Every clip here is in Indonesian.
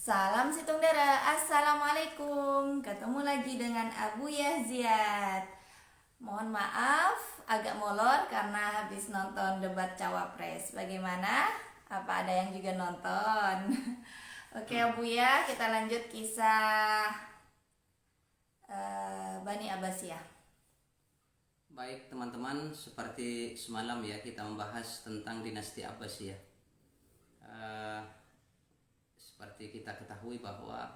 Salam Situng Dara, Assalamualaikum. Ketemu lagi dengan Abu Yahziat. Mohon maaf agak molor karena habis nonton debat Cawapres. Bagaimana? Apa ada yang juga nonton? Oke Abu ya, kita lanjut kisah Bani Abbasiyah. Baik teman-teman, seperti semalam ya kita membahas tentang dinasti Abbasiyah. Eh, Seperti kita ketahui bahwa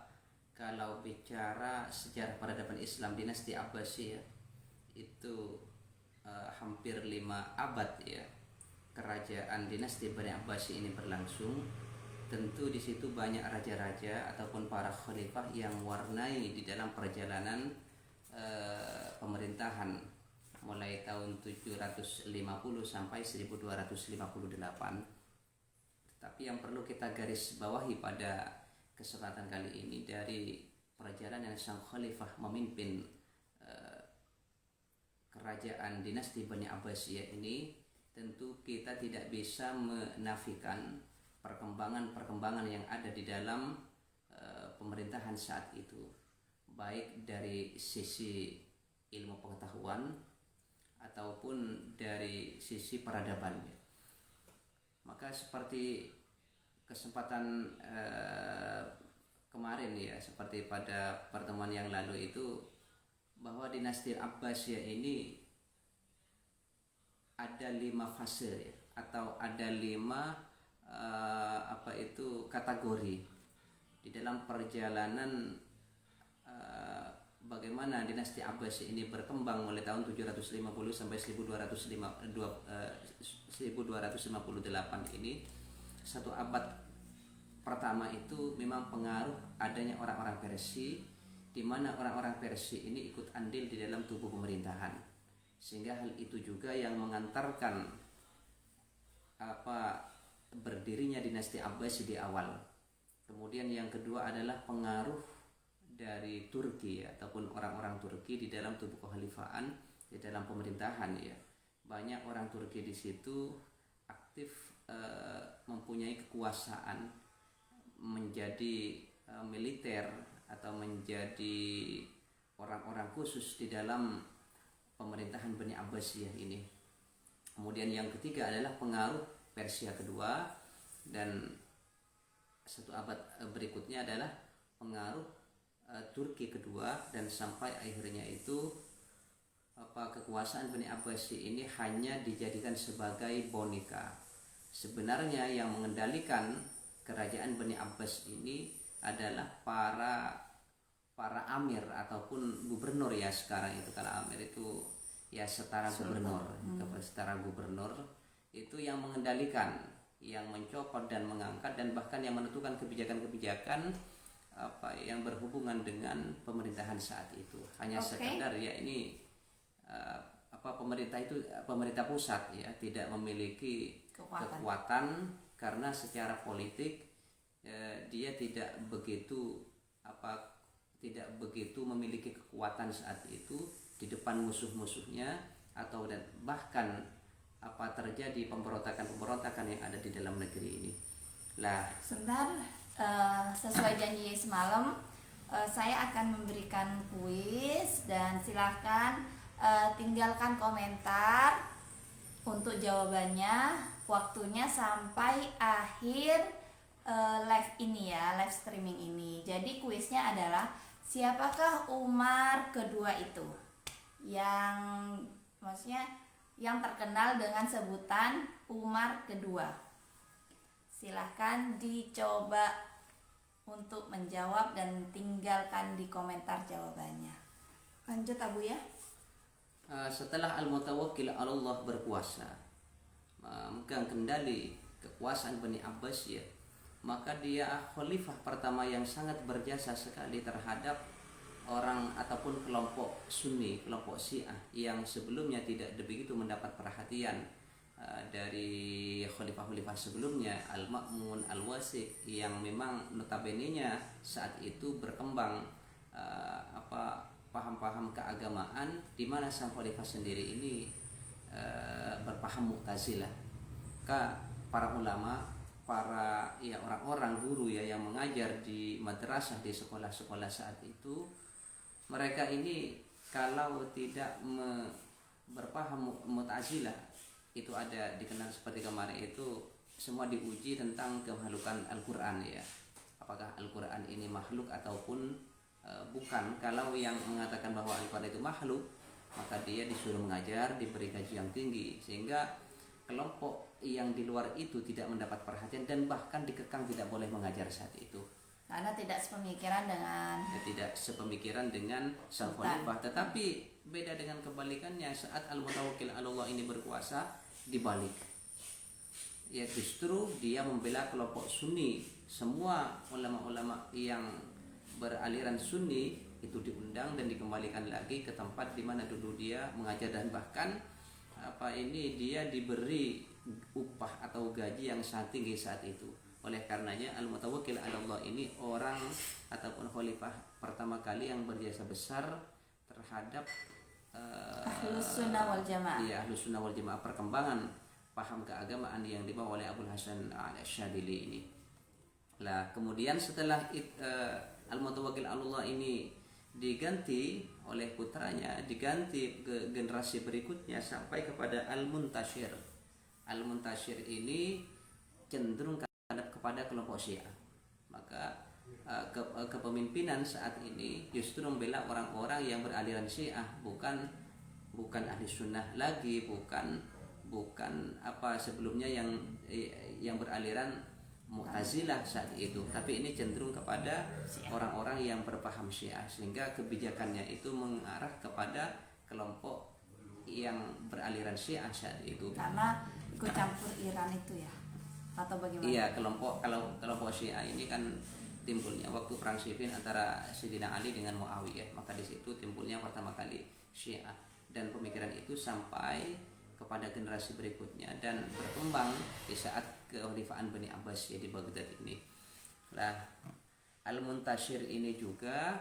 kalau bicara sejarah peradaban Islam dinasti Abbasiyah itu hampir 5 abad ya kerajaan dinasti Bani Abbasiyah ini berlangsung. Tentu di situ banyak raja-raja ataupun para khalifah yang mewarnai di dalam perjalanan pemerintahan mulai tahun 750 sampai 1258. Tapi yang perlu kita garis bawahi pada kesempatan kali ini dari perjalanan sang khalifah memimpin kerajaan dinasti Bani Abbasiyah ini, tentu kita tidak bisa menafikan perkembangan-perkembangan yang ada di dalam pemerintahan saat itu, baik dari sisi ilmu pengetahuan ataupun dari sisi peradaban. Maka seperti kesempatan kemarin ya, seperti pada pertemuan yang lalu itu, bahwa dinasti Abbasiyah ini ada 5 fase ya, atau ada 5 kategori di dalam perjalanan bagaimana dinasti Abbasiyah ini berkembang mulai tahun 750 sampai 1258 ini. 1 abad pertama itu memang pengaruh adanya orang-orang Persia, di mana orang-orang Persia ini ikut andil di dalam tubuh pemerintahan, sehingga hal itu juga yang mengantarkan berdirinya dinasti Abbasiyah di awal. Kemudian yang kedua adalah pengaruh dari Turki ya, ataupun orang-orang Turki di dalam tubuh kekhalifahan, di dalam pemerintahan ya. Banyak orang Turki di situ aktif mempunyai kekuasaan, menjadi militer atau menjadi orang-orang khusus di dalam pemerintahan Bani Abbasiyah ini. Kemudian yang ketiga adalah pengaruh Persia kedua, dan 1 abad berikutnya adalah pengaruh Turki kedua, dan sampai akhirnya itu kekuasaan Bani Abbasiyah ini hanya dijadikan sebagai boneka. Sebenarnya yang mengendalikan kerajaan Bani Abbas ini adalah para amir ataupun gubernur ya. Sekarang itu kalau amir itu ya setara gubernur, setara gubernur itu yang mengendalikan, yang mencopot dan mengangkat, dan bahkan yang menentukan kebijakan-kebijakan yang berhubungan dengan pemerintahan saat itu. Hanya sekadar ya ini pemerintah pusat ya tidak memiliki kekuatan karena secara politik dia tidak begitu memiliki kekuatan saat itu di depan musuh-musuhnya, atau dan bahkan terjadi pemberontakan yang ada di dalam negeri ini. Lah, Sebentar, sesuai janji semalam, saya akan memberikan kuis dan silahkan tinggalkan komentar untuk jawabannya. Waktunya sampai akhir live ini ya, live streaming ini. Jadi kuisnya adalah, siapakah Umar kedua itu? Yang terkenal dengan sebutan Umar kedua. Silahkan dicoba untuk menjawab dan tinggalkan di komentar jawabannya. Lanjut Abu ya. Setelah Al-Mutawakkil Allah berkuasa, memegang kendali kekuasaan Bani Abbasiyah, maka dia khalifah pertama yang sangat berjasa sekali terhadap orang ataupun kelompok Sunni, kelompok Syiah yang sebelumnya tidak begitu mendapat perhatian dari khalifah-khalifah sebelumnya, Al-Ma'mun, Al-Wasiq, yang memang notabene-nya saat itu berkembang paham-paham keagamaan, di mana sang khalifah sendiri ini berpaham Mu'tazilah. Para ulama para ya orang-orang guru ya yang mengajar di madrasah, di sekolah-sekolah saat itu, mereka ini kalau tidak berpaham Mu'tazilah, itu ada dikenal seperti kemarin itu, semua diuji tentang kemakhlukan Al-Quran ya, apakah Al-Quran ini makhluk ataupun bukan. Kalau yang mengatakan bahwa Al-Quran itu makhluk, maka dia disuruh mengajar, diberi gaji yang tinggi, sehingga kelompok yang di luar itu tidak mendapat perhatian dan bahkan dikekang tidak boleh mengajar saat itu. Karena tidak sepemikiran dengan Tidak sepemikiran dengan sang khalifah. Tetapi beda dengan kebalikannya, saat Al-Mutawakkil 'ala Allah ini berkuasa, dibalik. Ya justru dia membela kelompok Sunni. Semua ulama-ulama yang beraliran Sunni itu diundang dan dikembalikan lagi ke tempat di mana dulu dia mengajar, dan bahkan dia diberi upah atau gaji yang sangat tinggi saat itu. Oleh karenanya Al-Mutawakkil 'ala Allah ini orang ataupun khalifah pertama kali yang berjasa besar terhadap Ahlus Sunnah wal Jamaah. Iya, Ahlus Sunnah wal Jamaah, perkembangan paham keagamaan yang dibawa oleh Abul Hasan Al-Syadili ini. Lah kemudian setelah Al-Mutawakkil 'ala Allah ini diganti oleh putranya, diganti ke generasi berikutnya sampai kepada Al-Muntashir. Al-Muntashir ini cenderung kepada kelompok Syiah. Maka kepemimpinan saat ini justru membela orang-orang yang beraliran Syiah, bukan ahli sunnah lagi, bukan sebelumnya yang beraliran Mu'tazilah saat itu, tapi ini cenderung kepada orang-orang yang berpaham Syiah, sehingga kebijakannya itu mengarah kepada kelompok yang beraliran Syiah saat itu. Karena ikut campur Iran itu ya, atau bagaimana? Iya, kelompok Syiah ini kan timbulnya waktu perang Siffin antara Sayyidina Ali dengan Muawiyah, maka di situ timbulnya pertama kali Syiah, dan pemikiran itu sampai kepada generasi berikutnya dan berkembang di saat kekhalifahan Bani Abbas ya di Baghdad ini. Lah Al-Muntashir ini juga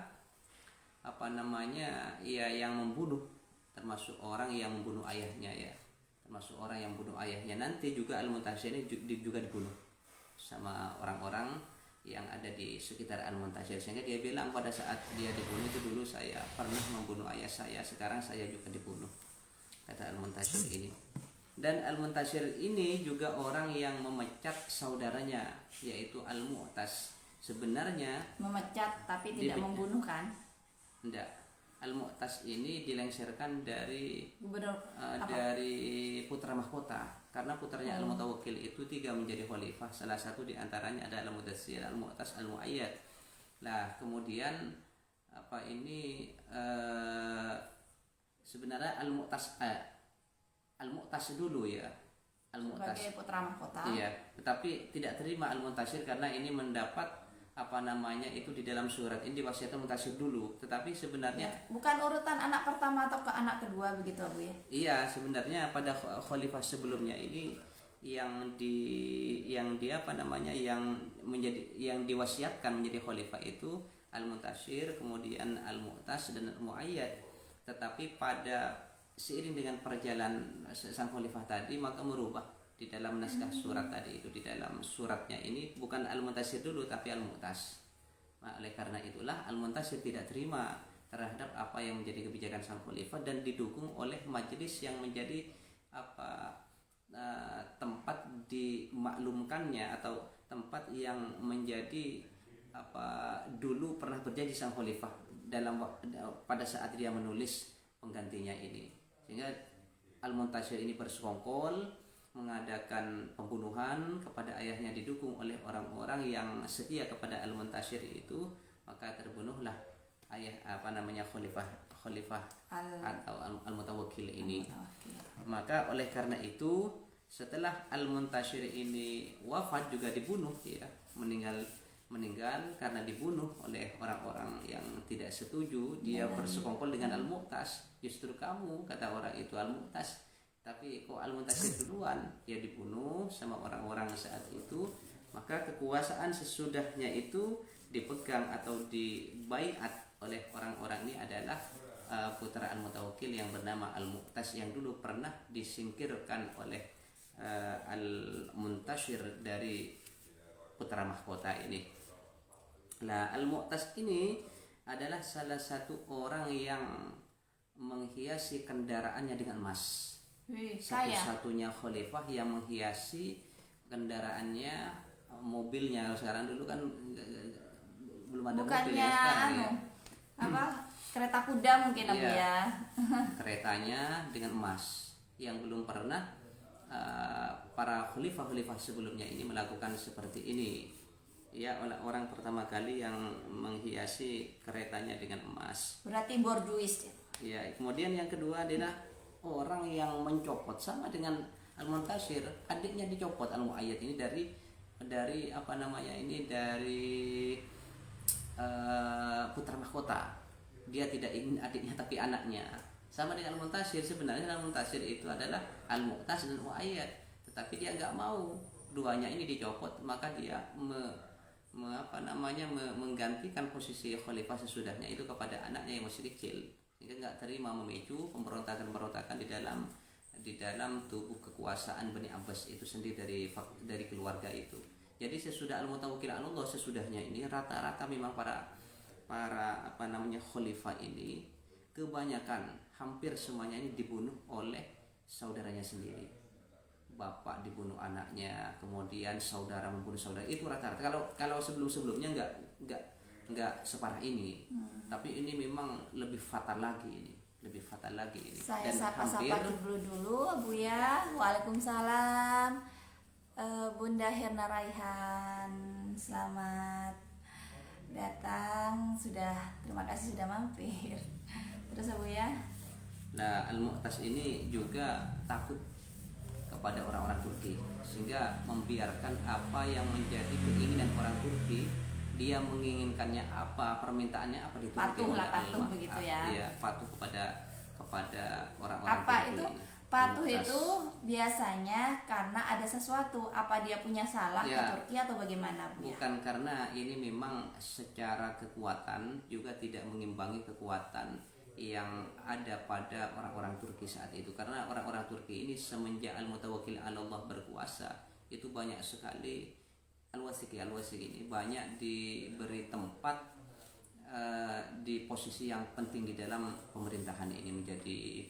yang membunuh, termasuk orang yang membunuh ayahnya ya. Termasuk orang yang membunuh ayahnya. Nanti juga Al-Muntashir ini juga dibunuh sama orang-orang yang ada di sekitar Al-Muntashir, sehingga dia bilang pada saat dia dibunuh itu, dulu saya pernah membunuh ayah saya, sekarang saya juga dibunuh, kata Al-Muntashir ini. Dan Al-Muntashir ini juga orang yang memecat saudaranya, yaitu Al-Mu'tas. Sebenarnya memecat tapi tidak membunuh kan? Tidak. Al-Mu'tas ini dilengsarkan dari Gubernur dari putra mahkota, karena putranya Al-Mutawakkil itu 3 menjadi khalifah. Salah satu diantaranya adalah Al-Mudaththir, Al-Mu'tas, Al-Mu'ayyad. Lah kemudian sebenarnya Al-Mu'tas dulu ya, Al-Mu'tas sebagai putra mahkota. iya, tetapi tidak terima Al-Muntashir karena ini mendapat itu di dalam surat ini diwasiatkan Muntashir dulu, tetapi sebenarnya bukan urutan anak pertama atau ke anak kedua begitu Abu ya? Iya, sebenarnya pada khalifah sebelumnya ini yang diwasiatkan menjadi khalifah itu Al-Muntashir, kemudian Al-Mu'tas dan Al-Mu'ayyad. Tetapi pada seiring dengan perjalanan sang khalifah tadi, maka merubah di dalam naskah surat tadi itu, di dalam suratnya ini bukan Al-Muntashir dulu tapi Al-Mu'tas. Nah, oleh karena itulah Al-Muntashir tidak terima terhadap apa yang menjadi kebijakan sang khalifah dan didukung oleh majelis yang menjadi tempat dimaklumkannya atau tempat yang menjadi dulu pernah berjanji sang khalifah pada saat dia menulis penggantinya ini, sehingga Al-Muntashir ini bersekongkol mengadakan pembunuhan kepada ayahnya, didukung oleh orang-orang yang setia kepada Al-Muntashir itu, maka terbunuhlah khalifah atau Al-Mutawakkil ini. Maka oleh karena itu setelah Al-Muntashir ini wafat juga dibunuh ya, meninggal karena dibunuh oleh orang-orang yang tidak setuju. Dia bersekongkol dengan Al-Mu'tas. Justru kamu, kata orang itu, Al-Mu'tas, tapi kok Al-Muntashir duluan, dia dibunuh sama orang-orang saat itu. Maka kekuasaan sesudahnya itu dipegang atau dibaiat oleh orang-orang ini adalah putra Al-Mutawakkil yang bernama Al-Mu'tas, yang dulu pernah disingkirkan oleh Al-Muntashir dari putra mahkota ini. Nah, Al-Mu'tas ini adalah salah satu orang yang menghiasi kendaraannya dengan emas. Satu-satunya khalifah yang menghiasi kendaraannya, mobilnya. Sekarang dulu kan belum ada mobil ya sekarang ya. Apa? Kereta kuda mungkin Abu ya. Keretanya dengan emas yang belum pernah para khalifah-khalifah sebelumnya ini melakukan seperti ini. Ya, orang pertama kali yang menghiasi keretanya dengan emas. Berarti borduis. Ya, kemudian yang kedua adalah orang yang mencopot, sama dengan Al-Muntasir, adiknya dicopot Al-Mu'ayyad ini dari apa namanya ini, dari putra mahkota. Dia tidak ingin adiknya tapi anaknya. Sama dengan Al-Muntasir, sebenarnya Al-Muntasir itu adalah Al-Mu'tas dan Mu'ayyad, tetapi dia nggak mau duanya ini dicopot, maka dia menggantikan posisi khalifah sesudahnya itu kepada anaknya yang masih kecil, sehingga nggak terima memicu pemberontakan di dalam tubuh kekuasaan Bani Abbas itu sendiri, dari keluarga itu. Jadi sesudah Al-Mutawakkil 'ala Allah, sesudahnya ini rata-rata memang para khalifah ini kebanyakan, hampir semuanya ini dibunuh oleh saudaranya sendiri. Bapak dibunuh anaknya, kemudian saudara membunuh saudara, itu rata-rata. Kalau sebelumnya nggak separah ini, tapi ini memang lebih fatal lagi ini. Saya Dan sapa-sapa dulu Abu ya. Waalaikumsalam. Bunda Hirna Raihan, selamat datang, terima kasih sudah mampir. Terus Abu ya. Nah, Al-Mu'tas ini juga takut kepada orang-orang Turki, sehingga membiarkan apa yang menjadi keinginan orang Turki, dia menginginkannya apa, permintaannya apa, dituruti. Patuh begitu ya. Iya, patuh kepada orang-orang apa Turki. Itu patuh itu biasanya karena ada sesuatu, apa dia punya salah ke Turki atau bagaimana Bu? Bukan, karena ini memang secara kekuatan juga tidak mengimbangi kekuatan yang ada pada orang-orang Turki saat itu, karena orang-orang Turki ini semenjak Al-Mutawakkil 'ala Allah berkuasa itu banyak sekali Al-Wasik ini banyak diberi tempat di posisi yang penting di dalam pemerintahan ini, menjadi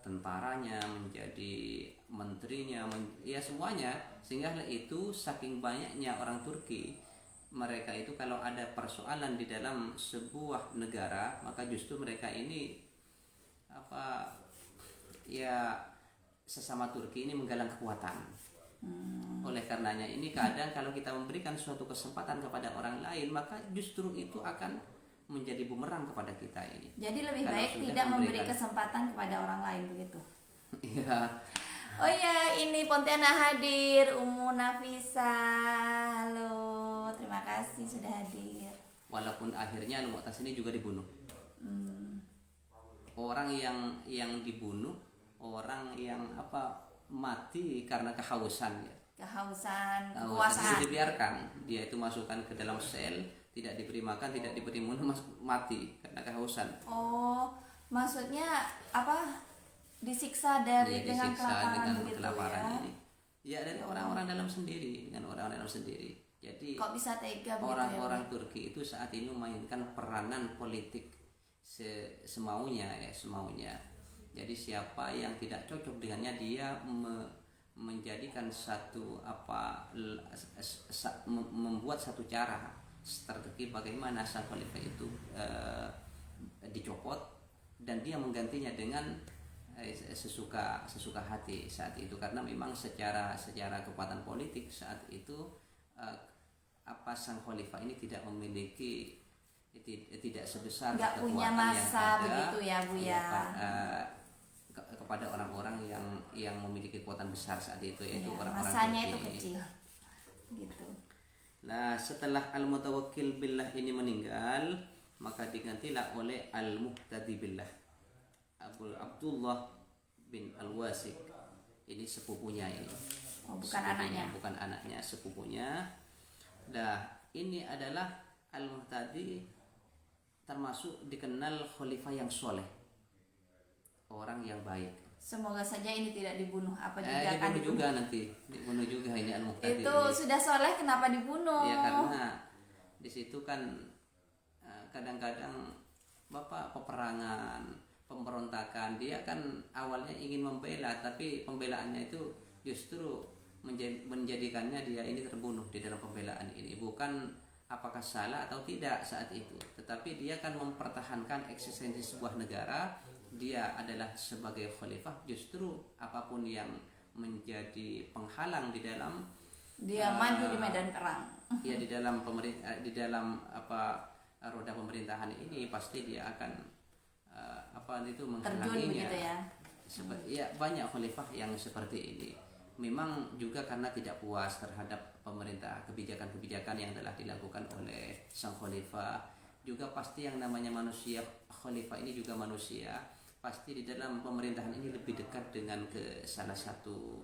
tentaranya, menjadi menterinya, ya semuanya. Sehingga itu saking banyaknya orang Turki, mereka itu kalau ada persoalan di dalam sebuah negara, maka justru mereka ini sesama Turki ini menggalang kekuatan. Oleh karenanya ini kadang kalau kita memberikan suatu kesempatan kepada orang lain, maka justru itu akan menjadi bumerang kepada kita ini. Jadi lebih baik tidak memberi kesempatan kepada orang lain, begitu. Iya. Oh ya, ini Pontiana hadir, Ummu Nafisa. Halo, terima kasih sudah hadir. Walaupun akhirnya Al-Mu'tas ini juga dibunuh. Orang yang dibunuh, orang yang mati karena kehausan ya. Kekuasaan. Itu dibiarkan, dia itu masukkan ke dalam sel, tidak diberi makan, tidak diberi minum, mati karena kehausan. Oh, maksudnya apa? Disiksa dengan kelaparan ini. Ya, dari orang-orang dalam sendiri, dengan orang-orang dalam sendiri. Jadi kok bisa tega orang-orang Turki itu saat ini memainkan peranan politik semaunya. Jadi siapa yang tidak cocok dengannya, dia menjadikan membuat satu cara strategi bagaimana sang khalifah itu dicopot, dan dia menggantinya dengan sesuka hati saat itu, karena memang secara kekuatan politik saat itu sang khalifah ini tidak memiliki, tidak sebesar nggak kekuatan punya masa yang ada begitu ya Bu ya, kepada orang-orang yang memiliki kekuatan besar saat itu, yaitu orang-orang masanya Turki itu kecil gitu. Nah, setelah Al-Mutawakkil Billah ini meninggal, maka digantilah oleh Al-Muhtadi Billah, Abu Abdullah bin Al-Wasik. Ini sepupunya ini. Oh, bukan anaknya, sepupunya. Nah, ini adalah Al-Muhtadi, termasuk dikenal khalifah yang soleh, orang yang baik. Semoga saja ini tidak dibunuh. Apa juga akan Dibunuh juga nanti, dibunuh juga ini Al-Muhtadi Itu ini. sudah soleh kenapa dibunuh? Ya karena di situ kan kadang-kadang bapak peperangan, pemberontakan, dia kan awalnya ingin membela, tapi pembelaannya itu justru menjadikannya dia ini terbunuh di dalam pembelaan ini. Bukan apakah salah atau tidak saat itu, tetapi dia kan mempertahankan eksistensi sebuah negara. Dia adalah sebagai khalifah, justru apapun yang menjadi penghalang di dalam Dia maju di medan perang. ya di dalam di dalam roda pemerintahan ini pasti dia akan itu Terjun menghalanginya. begitu ya. Ya banyak khalifah yang seperti ini. Memang juga karena tidak puas terhadap pemerintah, kebijakan-kebijakan yang telah dilakukan oleh sang khalifah. Juga pasti yang namanya manusia, khalifah ini juga manusia, pasti di dalam pemerintahan ini lebih dekat dengan ke salah satu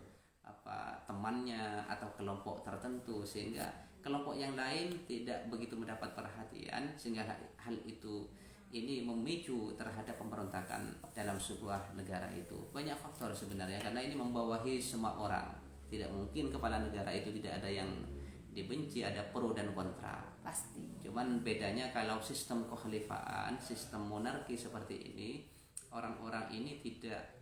temannya atau kelompok tertentu, sehingga kelompok yang lain tidak begitu mendapat perhatian, sehingga hal itu ini memicu terhadap pemberontakan dalam sebuah negara itu. Banyak faktor sebenarnya, karena ini membawahi semua orang. Tidak mungkin kepala negara itu tidak ada yang dibenci, ada pro dan kontra. Pasti. Cuman bedanya kalau sistem kekhalifaan, sistem monarki seperti ini, orang-orang ini tidak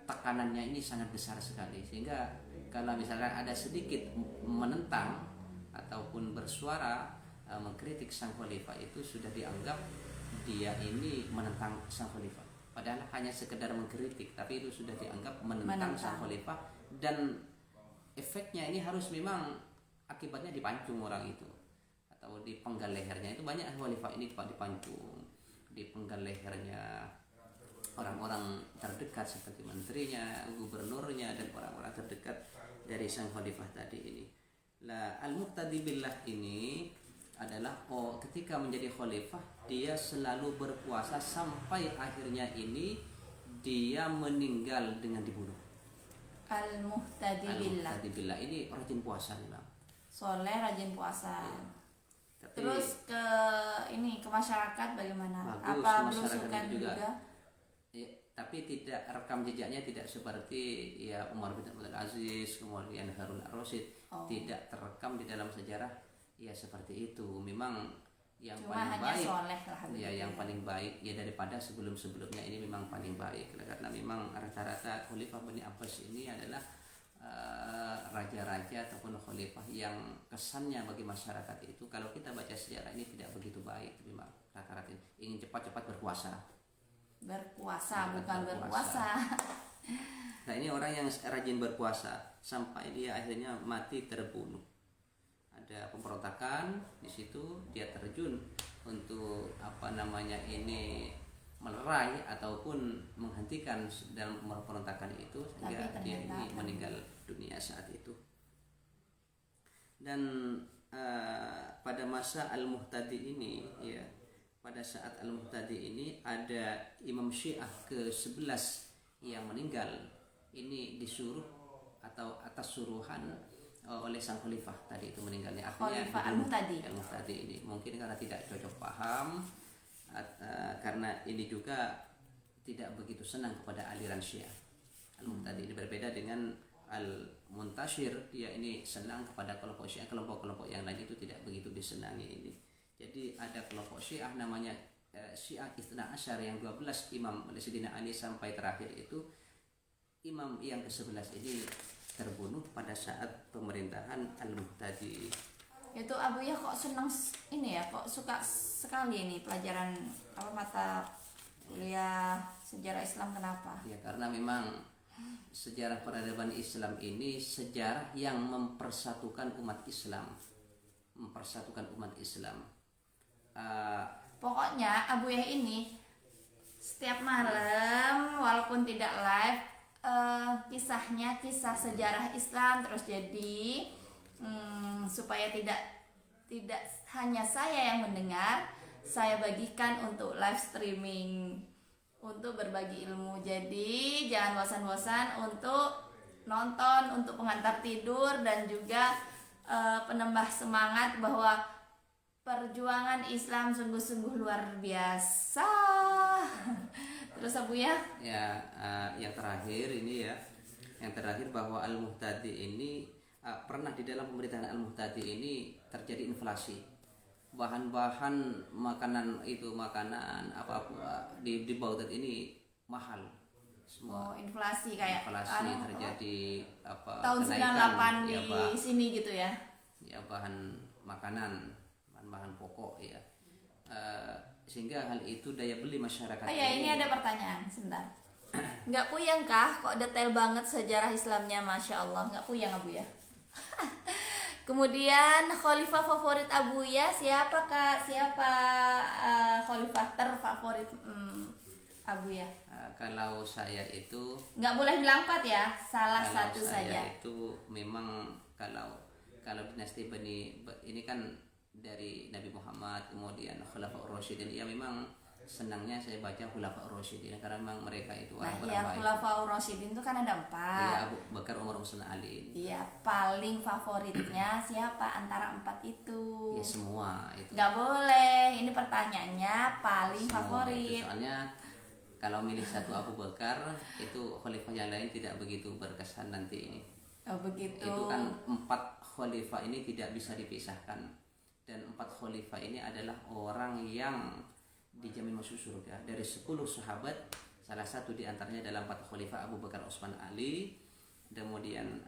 tekanannya ini sangat besar sekali, sehingga kalau misalkan ada sedikit menentang ataupun bersuara mengkritik sang khalifah, itu sudah dianggap dia ini menentang sang khalifah. Padahal hanya sekedar mengkritik, tapi itu sudah dianggap menentang sang khalifah, dan efeknya ini harus memang akibatnya dipancung orang itu atau dipenggal lehernya. Itu banyak khalifah ini dipancung, dipenggal lehernya orang-orang terdekat seperti menterinya, gubernurnya, dan orang-orang terdekat dari sang khalifah tadi ini. Lah Al-Muqtadi billah ini adalah ketika menjadi khalifah dia selalu berpuasa sampai akhirnya ini dia meninggal dengan dibunuh. Al-Muhtadi billah. Al-Muqtadi billah ini rajin puasa memang. Soleh, rajin puasa. Ya. Tapi, terus ke masyarakat bagaimana? Bagus, apa masyarakat belusukan juga? Ya, tapi tidak, rekam jejaknya tidak seperti ya Umar bin Abdul Aziz, kemudian Harun ar-Rasyid. Tidak terekam di dalam sejarah ya seperti itu. Memang yang Cuma paling hanya baik soleh lah, ya yang paling baik ya daripada sebelum-sebelumnya ini memang paling baik, karena memang rata-rata Khalifah Bani Abbas ini adalah raja-raja ataupun khalifah yang kesannya bagi masyarakat itu, kalau kita baca sejarah ini tidak begitu baik. Memang rata-rata ingin cepat-cepat berkuasa, bukan berpuasa. Nah ini orang yang rajin berpuasa sampai dia akhirnya mati terbunuh. Ada pemberontakan di situ, dia terjun untuk melerai ataupun menghentikan dalam pemberontakan itu, sehingga dia ini meninggal dunia saat itu. Dan pada masa Al-Muhtadi ini ya, pada saat Al-Muhtadi ini ada Imam Syiah ke-11 yang meninggal. Ini disuruh atau atas suruhan oleh sang khalifah tadi itu meninggalnya. Artinya Al-Muhtadi ini mungkin karena tidak cocok paham, karena ini juga tidak begitu senang kepada aliran Syiah. Al-Muhtadi ini berbeda dengan Al-Muntashir, dia ini senang kepada kelompok Syiah. Kelompok-kelompok yang lain itu tidak begitu disenangi ini. Jadi ada kelompok Syiah namanya Syiah Itsna Asyar yang 12 imam oleh Sayyidina Ali sampai terakhir itu. Imam yang ke-11 ini terbunuh pada saat pemerintahan Al-Muhtadi. Itu Abu ya kok senang ini ya, kok suka sekali ini pelajaran mata kuliah sejarah Islam, kenapa? Ya karena memang sejarah peradaban Islam ini sejarah yang mempersatukan umat Islam. Pokoknya Abu ya ini setiap malam walaupun tidak live, kisah sejarah Islam terus jadi supaya tidak hanya saya yang mendengar, saya bagikan untuk live streaming untuk berbagi ilmu. Jadi jangan bosan-bosan untuk nonton, untuk pengantar tidur, dan juga penambah semangat bahwa perjuangan Islam sungguh-sungguh luar biasa. Terus Abu ya? Ya, yang terakhir ini ya, yang terakhir bahwa Al-Muhtadi ini pernah di dalam pemerintahan Al-Muhtadi ini terjadi inflasi. Bahan-bahan makanan apa di Baghdad ini mahal semua. Inflasi kayak Inflasi terjadi apa tahun kenaikan 98 di sini gitu ya. Ya, bahan makanan, bahan pokok ya. Sehingga hal itu daya beli masyarakat Ini ada pertanyaan sebentar. Nggak puyeng kah? Kok detail banget sejarah Islamnya, Masya Allah. Nggak puyeng Abu ya? Kemudian khalifah favorit Abu ya siapa kak? Siapa khalifah terfavorit Abu ya? Kalau saya itu Nggak boleh bilang 4 ya, salah kalau satu saya saja. itu memang kalau dinasti Bani ini kan dari Nabi Muhammad, kemudian Khulafaur Rasyidin, ya memang senangnya saya baca Khulafaur Rasyidin karena memang mereka itu orang-orang baik. Khulafaur Rasyidin itu kan ada 4. Iya, Abu Bakar, Umar, Utsman, Ali. Iya, paling favoritnya siapa antara 4 itu? Ya semua itu. Nggak boleh, ini pertanyaannya paling Semua favorit. itu. Soalnya kalau milih satu Abu Bakar itu khalifah yang lain tidak begitu berkesan nanti ini. Oh begitu. Itu kan 4 khalifah ini tidak bisa dipisahkan, dan 4 khalifah ini adalah orang yang dijamin masuk surga. Dari 10 sahabat, salah satu diantaranya dalam 4 khalifah Abu Bakar, Utsman, Ali, kemudian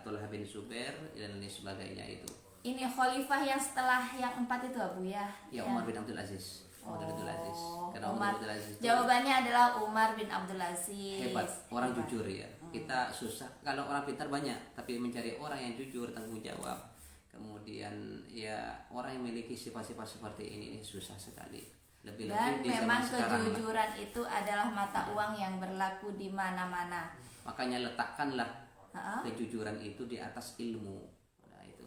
Thullah bin Zubair dan lain sebagainya itu. Ini khalifah yang setelah yang 4 itu Abu ya? Ya, Umar bin Abdul Aziz. Umar bin Abdul Aziz. Karena Umar. Abdul Aziz itu Jawabannya adalah Umar bin Abdul Aziz. hebat, orang Hebat. jujur ya. Kita susah, kalau orang pintar banyak, tapi mencari orang yang jujur, tanggung jawab, kemudian ya orang yang memiliki sifat-sifat seperti ini susah sekali. Lebih-lebih Dan di zaman memang sekarang. kejujuran itu adalah mata uang yang berlaku di mana-mana. Makanya letakkanlah Ha-ha. kejujuran itu di atas ilmu. Nah itu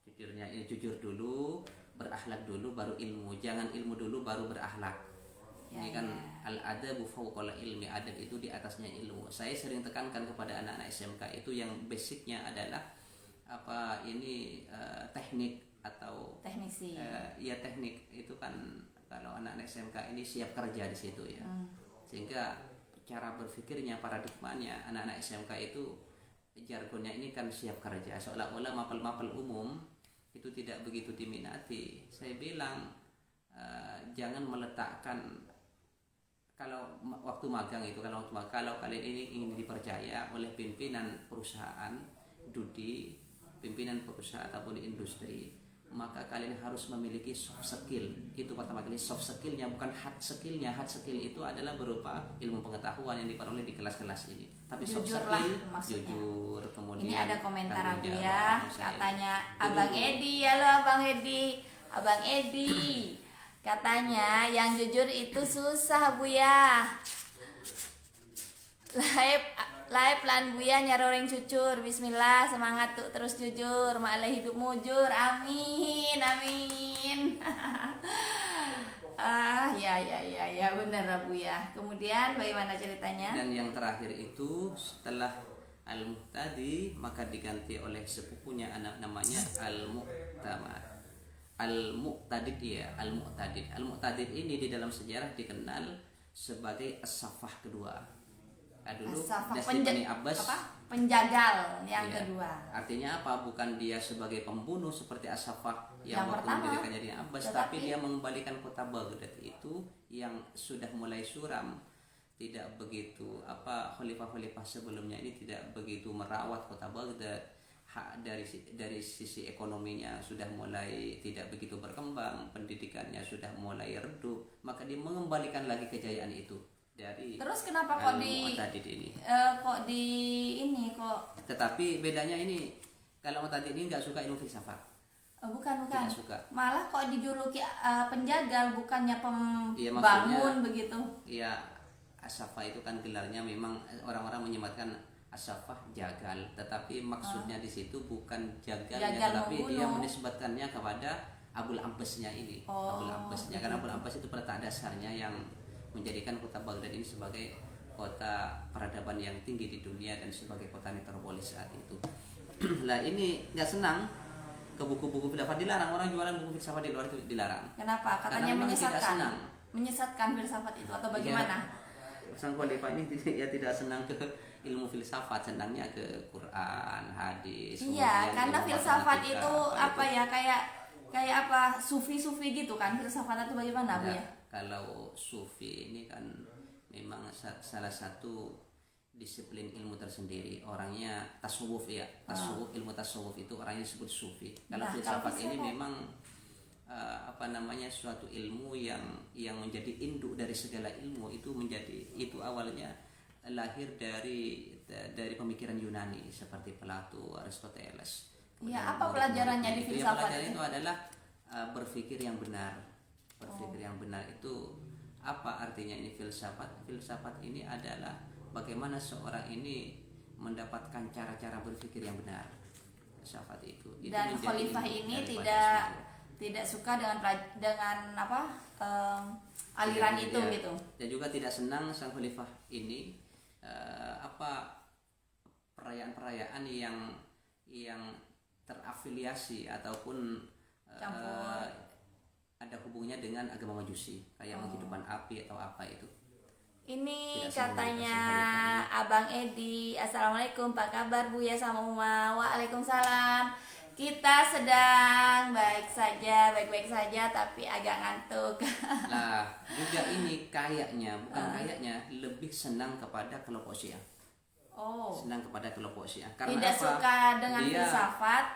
jujurnya, ini jujur dulu, berakhlak dulu, baru ilmu. Jangan ilmu dulu baru berakhlak. Ini kan al-adabu fawqal ilmi, adab itu di atasnya ilmu. Saya sering tekankan kepada anak-anak SMK itu yang basicnya adalah teknik atau Teknisi. ya teknik itu kan kalau anak-anak SMK ini siap kerja di situ ya. Sehingga cara berpikirnya, paradigmanya anak-anak SMK itu jargonnya ini kan siap kerja, seolah-olah mapel-mapel umum itu tidak begitu diminati. Saya bilang jangan meletakkan, kalau waktu magang itu, kalau kalian ini ingin dipercaya oleh pimpinan perusahaan pimpinan perusahaan ataupun industri, maka kalian harus memiliki soft skill. Itu pertama kali, soft skillnya, bukan hard skillnya. Hard skill itu adalah berupa ilmu pengetahuan yang diperoleh di kelas-kelas ini. Tapi soft Jujurlah, skill, maksudnya. jujur, kemudian Ini ada komentar Abu tanggung ya, jawab, katanya Itu Abang dulu. Edi, halo Abang Edi, katanya yang jujur itu susah Bu ya. Live lan Buya nyaroreng cucur. Bismillah, semangat tuh, terus jujur, malah hidup mujur. Amin. Ya benar Bu ya. Kemudian bagaimana ceritanya? Dan yang terakhir itu setelah Al-Muhtadi maka diganti oleh sepupunya, anak namanya Al-Mu'tamad. Al-Mu'tadid ya, Al-Mu'tadid. Al-Mu'tadid ini di dalam sejarah dikenal sebagai As-Saffah kedua. Dulu dinasti Bani Abbas, penjagal yang ya, kedua. artinya apa? Bukan dia sebagai pembunuh seperti As-Saffah yang waktu pertama, mendirikannya di Abbas, tapi dia mengembalikan kota Baghdad itu yang sudah mulai suram. Tidak begitu khalifah-khalifah sebelumnya ini tidak begitu merawat kota Baghdad. Dari sisi ekonominya sudah mulai tidak begitu berkembang, pendidikannya sudah mulai redup, maka dia mengembalikan lagi kejayaan itu. Terus kenapa kok Tetapi bedanya ini, kalau Mu'tadid ini nggak suka ilmu filsafat. Bukan. Tidak suka. Malah kok dijuluki penjagal, bukannya Iya, pembangun begitu. Iya, As-Saffah itu kan gelarnya, memang orang-orang menyematkan As-Saffah jagal, tetapi maksudnya di situ bukan jagalnya, tetapi dia menisbatkannya kepada Abul Abbasnya ini. Abul Abbasnya, karena Abul Abbas itu pada dasarnya yang menjadikan kota Baghdad ini sebagai kota peradaban yang tinggi di dunia dan sebagai kota metropolis saat itu. Lah ini nggak senang ke buku-buku filsafat, dilarang, orang jualan buku filsafat di luar itu dilarang. Kenapa? Katanya Karena menyesatkan filsafat itu atau bagaimana? sang khalifah ini ya tidak senang ke ilmu filsafat, senangnya ke Quran, hadis. Iya, kemudian karena ilmu filsafat matematika, itu apa ya, kayak apa, sufi-sufi gitu kan. Filsafat itu bagaimana Bu Nah, ya? kalau sufi ini kan memang salah satu disiplin ilmu tersendiri. Orangnya tasawuf ya. Tasawuf, ilmu tasawuf itu orangnya disebut sufi. Kalau Nah, filsafat kalau ini filsafat? memang suatu ilmu yang menjadi induk dari segala ilmu. Itu awalnya lahir dari pemikiran Yunani seperti Plato, Aristoteles. Iya, Kemudian apa Murid-muridnya pelajarannya di itu. Ya, filsafat pelajaran itu? itu adalah berpikir yang benar. Berpikir yang benar itu apa artinya ini filsafat? Filsafat ini adalah bagaimana seorang ini mendapatkan cara-cara berpikir yang benar. Filsafat itu Dan menjadi khalifah induk ini daripada tidak suka dengan apa, aliran itu dia- gitu. Dan juga tidak senang sang khalifah ini perayaan-perayaan yang terafiliasi ataupun Campur. ada hubungannya dengan agama Majusi, kayak menghidupkan api atau apa itu. Ini Tidak semua katanya khalifah Abang Edi. Assalamualaikum, apa kabar Bu ya sama Uma? Waalaikumsalam. Kita sedang baik-baik saja, tapi agak ngantuk. Nah, juga ini bukan kayaknya lebih senang kepada kelompok Syiah. Oh, Senang kepada kelompok Syiah. Karena tidak apa? suka dengan Dia- filsafat,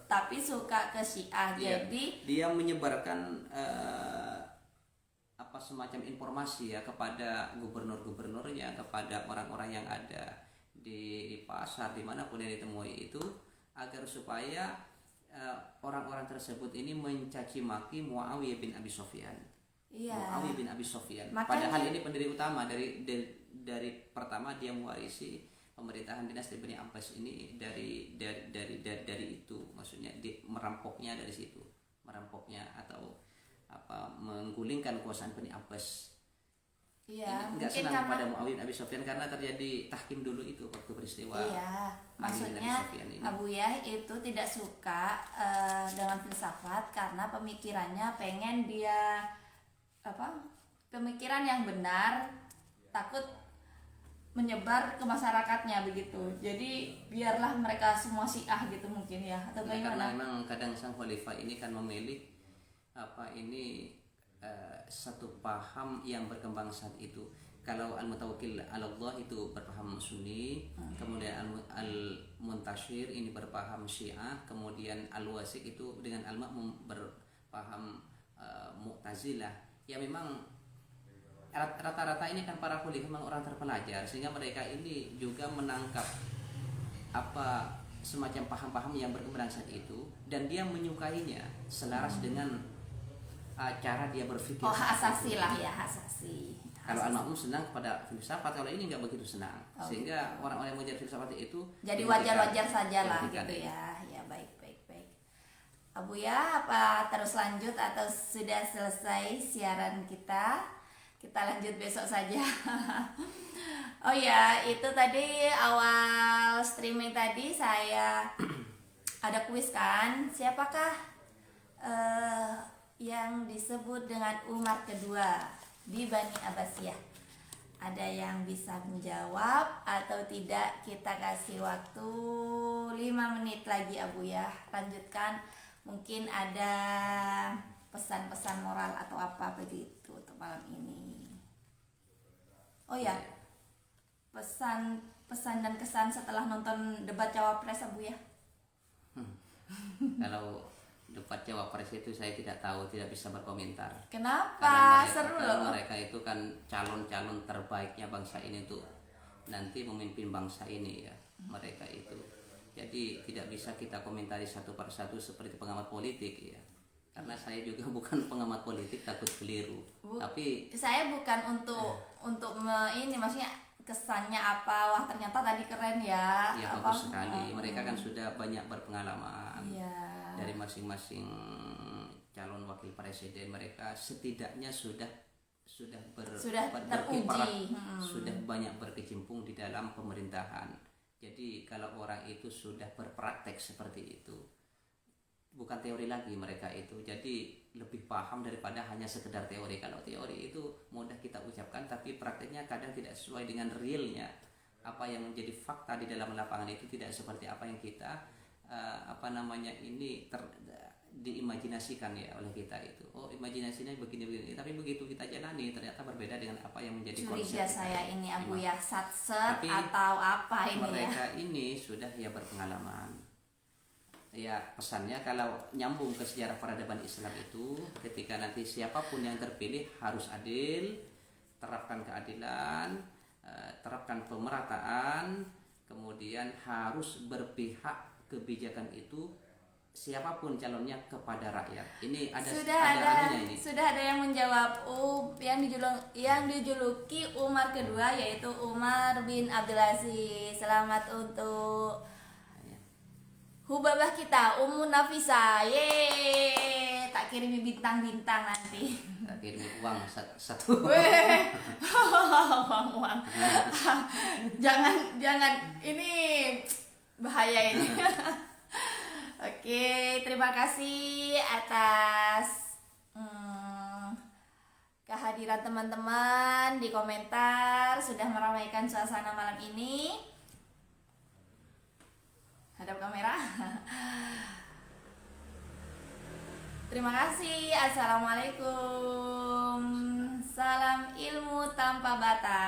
tapi suka ke Syiah. Iya, Jadi dia menyebarkan semacam informasi ya kepada gubernur-gubernurnya, kepada orang-orang yang ada di pasar dimanapun yang ditemui itu, agar supaya orang-orang tersebut ini mencaci maki Muawiyah bin Abi Sufyan. iya. Muawiyah bin Abi Sufyan. Makanya- Padahal ini pendiri utama dari pertama dia mewarisi pemerintahan dinasti Bani Abbas ini dari itu, maksudnya merampoknya dari situ, atau menggulingkan kekuasaan Bani Abbas. Iya, Ini nggak mungkin senang karena pada Muawiyah bin Abi Sufyan karena terjadi tahkim dulu itu waktu peristiwa. iya, Ali bin Abi maksudnya Sufyan ini. Abu Yah itu tidak suka dengan filsafat karena pemikirannya pengen dia pemikiran yang benar, takut menyebar ke masyarakatnya begitu. Jadi biarlah mereka semua Syiah gitu mungkin ya, atau Nah, karena bagaimana? memang kadang sang khalifah ini kan memilih satu paham yang berkembang saat itu. Kalau al-mutawakkil ala Allah itu berpaham Sunni, kemudian al-muntashir ini berpaham Syiah, kemudian al-wasik itu dengan al-ma'mum berpaham Mu'tazilah. Ya memang rata-rata ini kan para khalifah memang orang terpelajar, sehingga mereka ini juga menangkap semacam paham-paham yang berkembang saat itu, dan dia menyukainya selaras dengan cara dia berpikir. Oh, asasi lah ya, asasi. Kalau al-ma'mum senang kepada filsafat, kalau ini nggak begitu senang. Sehingga orang-orang yang mengajar filsafat itu Jadi wajar-wajar saja lah dihentikan. gitu ya. Ya, baik. Abu ya, apa terus lanjut atau sudah selesai siaran kita? Kita lanjut besok saja. Oh ya, itu tadi awal streaming tadi saya ada kuis kan. Siapakah yang disebut dengan Umar kedua di Bani Abbasiyah? Ada yang bisa menjawab atau tidak? Kita kasih waktu 5 menit lagi Abu ya. Lanjutkan. Mungkin ada pesan-pesan moral atau apa begitu untuk malam ini. Oh ya, pesan dan kesan setelah nonton debat cawapres Abu ya. Kalau debat cawapres itu saya tidak tahu, tidak bisa berkomentar. Kenapa? Karena Seru karena loh. mereka itu kan calon-calon terbaiknya bangsa ini untuk nanti memimpin bangsa ini ya, mereka itu. Jadi tidak bisa kita komentari satu persatu seperti pengamat politik ya. Karena saya juga bukan pengamat politik, takut keliru. Tapi Saya bukan untuk ini, maksudnya kesannya apa? Wah, ternyata tadi keren ya. ya apa? bagus sekali. Mereka kan sudah banyak berpengalaman. Iya. Dari masing-masing calon wakil presiden, mereka setidaknya sudah teruji. sudah banyak berkecimpung di dalam pemerintahan. Jadi kalau orang itu sudah berpraktek seperti itu, bukan teori lagi mereka itu, jadi lebih paham daripada hanya sekedar teori. Kalau teori itu mudah kita ucapkan, tapi prakteknya kadang tidak sesuai dengan realnya. Apa yang menjadi fakta di dalam lapangan itu tidak seperti apa yang kita diimajinasikan ya oleh kita itu. Oh, imajinasinya begini-begini, tapi begitu kita jalani ternyata berbeda dengan apa yang menjadi konsep Curiga saya ini Abu ya, satset tapi atau apa ini mereka ya? ini sudah ya berpengalaman. Ya pesannya kalau nyambung ke sejarah peradaban Islam itu, ketika nanti siapapun yang terpilih harus adil, terapkan keadilan, terapkan pemerataan, kemudian harus berpihak kebijakan itu siapapun calonnya kepada rakyat. Ini ada anunya ini. Sudah ada yang menjawab, yang dijuluki Umar kedua, yaitu Umar bin Abdul Aziz. Selamat untuk hubabah kita Ummu Nafisa. Yeay, tak kirimi bintang-bintang nanti. Tak kirimi uang satu. Weh, uang. Jangan ini bahaya ini. Oke, terima kasih atas kehadiran teman-teman di komentar, sudah meramaikan suasana malam ini. Hadap kamera. Terima kasih. Assalamualaikum. Salam ilmu tanpa batas.